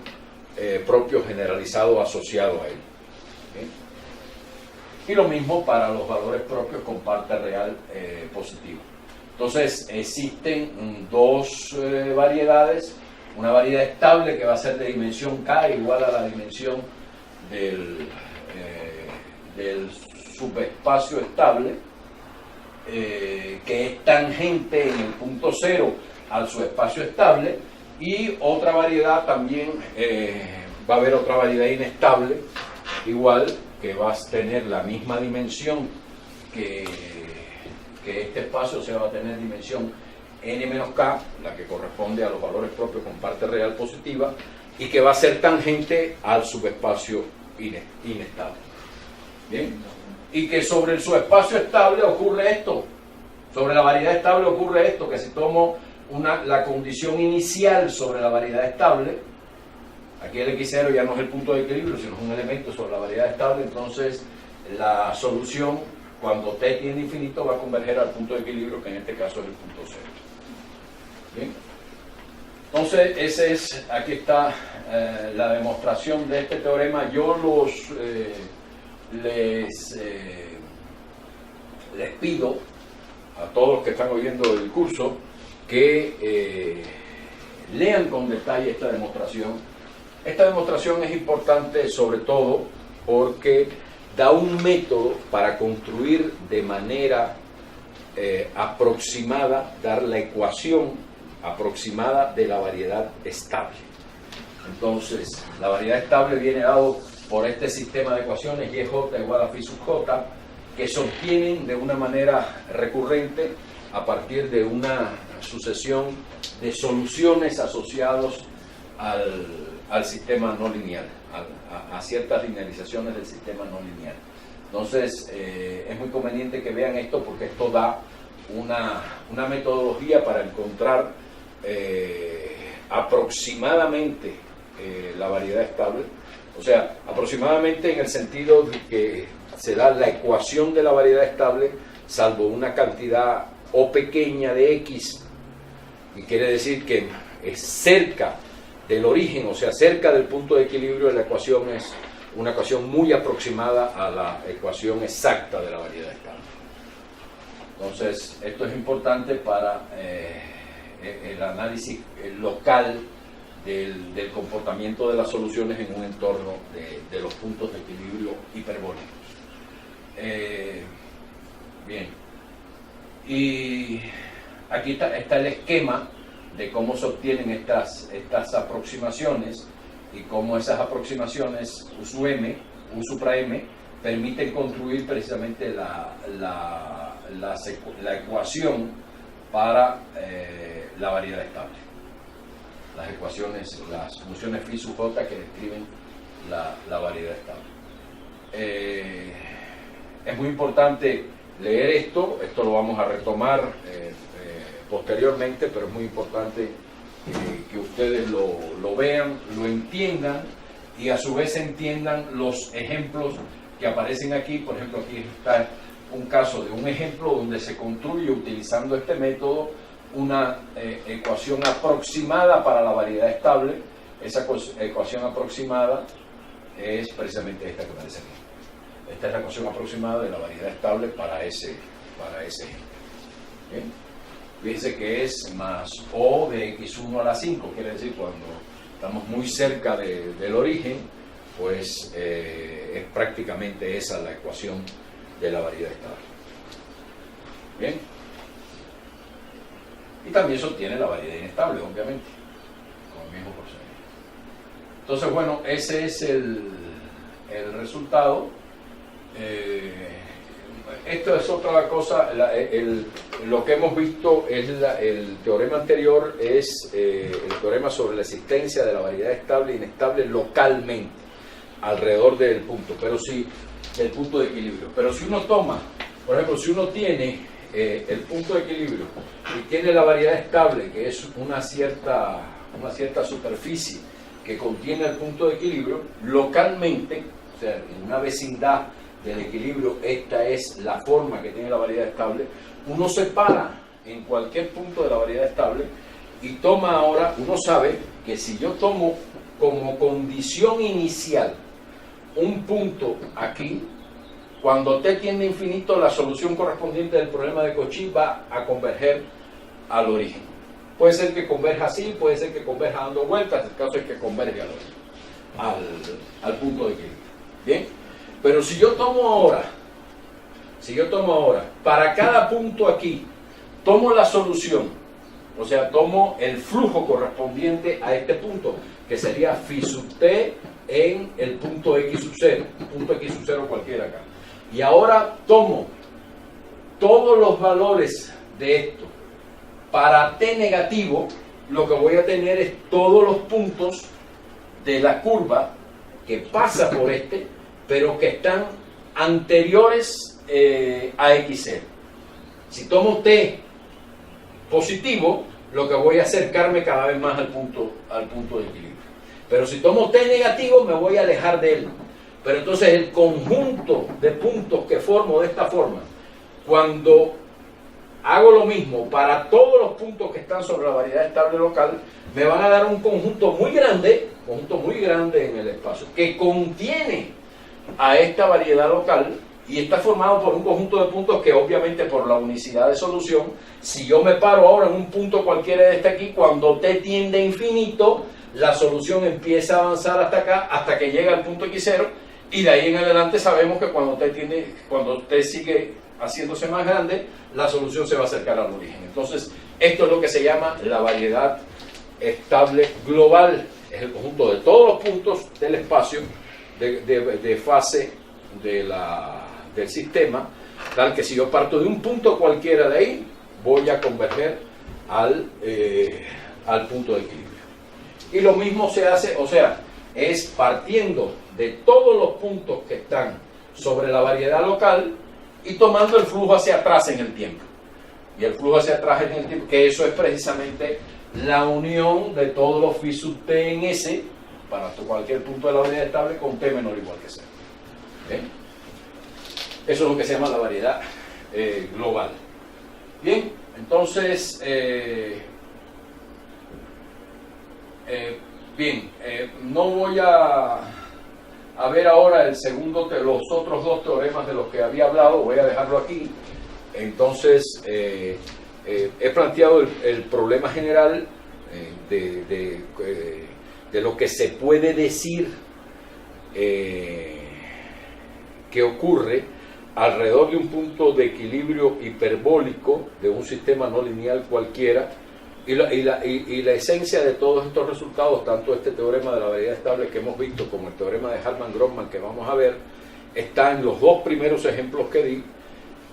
Speaker 1: propio generalizado asociado a él. y lo mismo para los valores propios con parte real positiva. Entonces existen dos variedades, una variedad estable que va a ser de dimensión K igual a la dimensión del subespacio estable, que es tangente en el punto cero al subespacio estable, y otra variedad también, va a haber otra variedad inestable, igual, que va a tener la misma dimensión que este espacio, o sea, va a tener dimensión n-k, la que corresponde a los valores propios con parte real positiva, y que va a ser tangente al subespacio inestable. ¿Bien? Y que sobre el subespacio estable ocurre esto, sobre la variedad estable ocurre esto, que si tomo la condición inicial sobre la variedad estable, aquí el x0 ya no es el punto de equilibrio, sino es un elemento sobre la variedad estable, entonces la solución, cuando t tiende a infinito, va a converger al punto de equilibrio, que en este caso es el punto cero. ¿Bien? Entonces, aquí está la demostración de este teorema. Yo les pido a todos los que están oyendo el curso que lean con detalle esta demostración. Esta demostración es importante sobre todo porque da un método para construir de manera aproximada, dar la ecuación aproximada de la variedad estable. Entonces, la variedad estable viene dado por este sistema de ecuaciones YJ igual a phi sub j, que se obtienen de una manera recurrente a partir de una sucesión de soluciones asociados al sistema no lineal, a ciertas linealizaciones del sistema no lineal. Entonces, es muy conveniente que vean esto porque esto da una metodología para encontrar aproximadamente la variedad estable, o sea, aproximadamente en el sentido de que se da la ecuación de la variedad estable salvo una cantidad o pequeña de x, y quiere decir que es cerca del origen, o sea, cerca del punto de equilibrio. La ecuación es una ecuación muy aproximada a la ecuación exacta de la variedad estable. Entonces, esto es importante para el análisis local del comportamiento de las soluciones en un entorno de los puntos de equilibrio hiperbólicos. Bien, y aquí está el esquema de cómo se obtienen estas aproximaciones y cómo esas aproximaciones U sub m, U supra m, permiten construir precisamente la ecuación para la variedad estable. Las ecuaciones, las funciones phi sub j que describen la variedad estable. Es muy importante leer esto lo vamos a retomar posteriormente, pero es muy importante que ustedes lo vean, lo entiendan y a su vez entiendan los ejemplos que aparecen aquí. Por ejemplo, aquí está un caso de un ejemplo donde se construye utilizando este método una ecuación aproximada para la variedad estable. Esa ecuación aproximada es precisamente esta que aparece aquí. Esta es la ecuación aproximada de la variedad estable para ese ejemplo. ¿Bien? Fíjense que es más O de x1 a la 5, quiere decir cuando estamos muy cerca del origen, pues es prácticamente esa la ecuación de la variedad estable. Bien. Y también se obtiene la variedad inestable, obviamente, con el mismo procedimiento. Entonces, bueno, ese es el resultado. Esto es otra cosa. Lo que hemos visto es el teorema anterior, es el teorema sobre la existencia de la variedad estable e inestable localmente alrededor del punto, del punto de equilibrio. Pero si uno toma, por ejemplo, si uno tiene el punto de equilibrio y tiene la variedad estable, que es una cierta superficie que contiene el punto de equilibrio, localmente, o sea, en una vecindad del equilibrio, esta es la forma que tiene la variedad estable. Uno se para en cualquier punto de la variedad estable y toma ahora, uno sabe que si yo tomo como condición inicial un punto aquí, cuando t tiende a infinito, la solución correspondiente del problema de Cauchy va a converger al origen. Puede ser que converja así, puede ser que converja dando vueltas, el caso es que converge al origen, al punto de equilibrio. ¿Bien? Pero si yo tomo ahora, para cada punto aquí, tomo la solución, o sea, tomo el flujo correspondiente a este punto, que sería phi sub t en el punto x sub 0, punto x sub 0 cualquiera acá. Y ahora tomo todos los valores de esto. Para t negativo, lo que voy a tener es todos los puntos de la curva que pasa por este, pero que están anteriores a x0. Si tomo t positivo, lo que voy a acercarme cada vez más al punto de equilibrio. Pero si tomo t negativo, me voy a alejar de él. Pero entonces el conjunto de puntos que formo de esta forma, cuando hago lo mismo para todos los puntos que están sobre la variedad estable local, me van a dar un conjunto muy grande en el espacio, que contiene a esta variedad local y está formado por un conjunto de puntos que obviamente por la unicidad de solución, si yo me paro ahora en un punto cualquiera de este aquí, cuando t tiende a infinito, la solución empieza a avanzar hasta acá, hasta que llega al punto x0, y de ahí en adelante sabemos que cuando t sigue haciéndose más grande, la solución se va a acercar al origen. Entonces, esto es lo que se llama la variedad estable global. Es el conjunto de todos los puntos del espacio de fase del sistema, tal que si yo parto de un punto cualquiera de ahí, voy a converger al punto de equilibrio. Y lo mismo se hace, o sea, es partiendo de todos los puntos que están sobre la variedad local y tomando el flujo hacia atrás en el tiempo. Y el flujo hacia atrás en el tiempo, que eso es precisamente la unión de todos los phi sub t en S para cualquier punto de la variedad estable con t menor o igual que 0. ¿Okay? Eso es lo que se llama la variedad global. Bien, entonces, no voy a ver ahora los otros dos teoremas de los que había hablado, voy a dejarlo aquí. Entonces, he planteado el problema general de lo que se puede decir que ocurre alrededor de un punto de equilibrio hiperbólico de un sistema no lineal cualquiera, y la esencia de todos estos resultados, tanto este teorema de la variedad estable que hemos visto como el teorema de Hartman-Grossman que vamos a ver, está en los dos primeros ejemplos que di,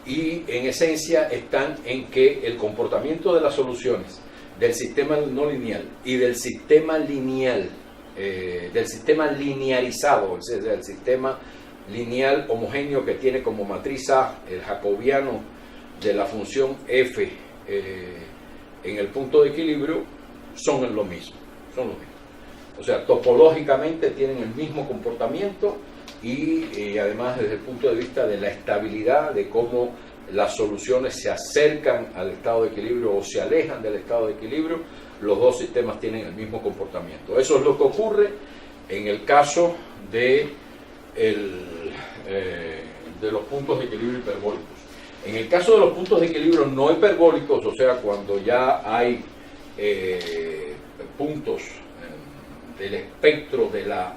Speaker 1: y en esencia están en que el comportamiento de las soluciones del sistema no lineal y del sistema lineal, del sistema linearizado, o sea, del sistema lineal homogéneo que tiene como matriz A el jacobiano de la función f en el punto de equilibrio, son lo mismo. O sea, topológicamente tienen el mismo comportamiento y además desde el punto de vista de la estabilidad, de cómo las soluciones se acercan al estado de equilibrio o se alejan del estado de equilibrio, los dos sistemas tienen el mismo comportamiento. Eso es lo que ocurre en el caso de los puntos de equilibrio hiperbólicos. En el caso de los puntos de equilibrio no hiperbólicos, o sea, cuando ya hay puntos del espectro de la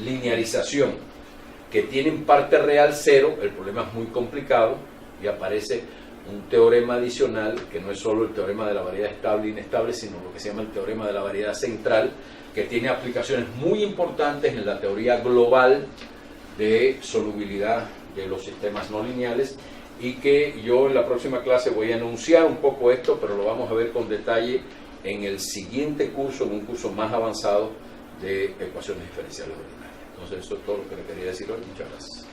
Speaker 1: linearización que tienen parte real cero, el problema es muy complicado y aparece un teorema adicional que no es solo el teorema de la variedad estable e inestable, sino lo que se llama el teorema de la variedad central, que tiene aplicaciones muy importantes en la teoría global de solubilidad de los sistemas no lineales, y que yo en la próxima clase voy a enunciar un poco esto, pero lo vamos a ver con detalle en el siguiente curso, en un curso más avanzado de ecuaciones diferenciales ordinarias. Entonces eso es todo lo que le quería decir hoy. Muchas gracias.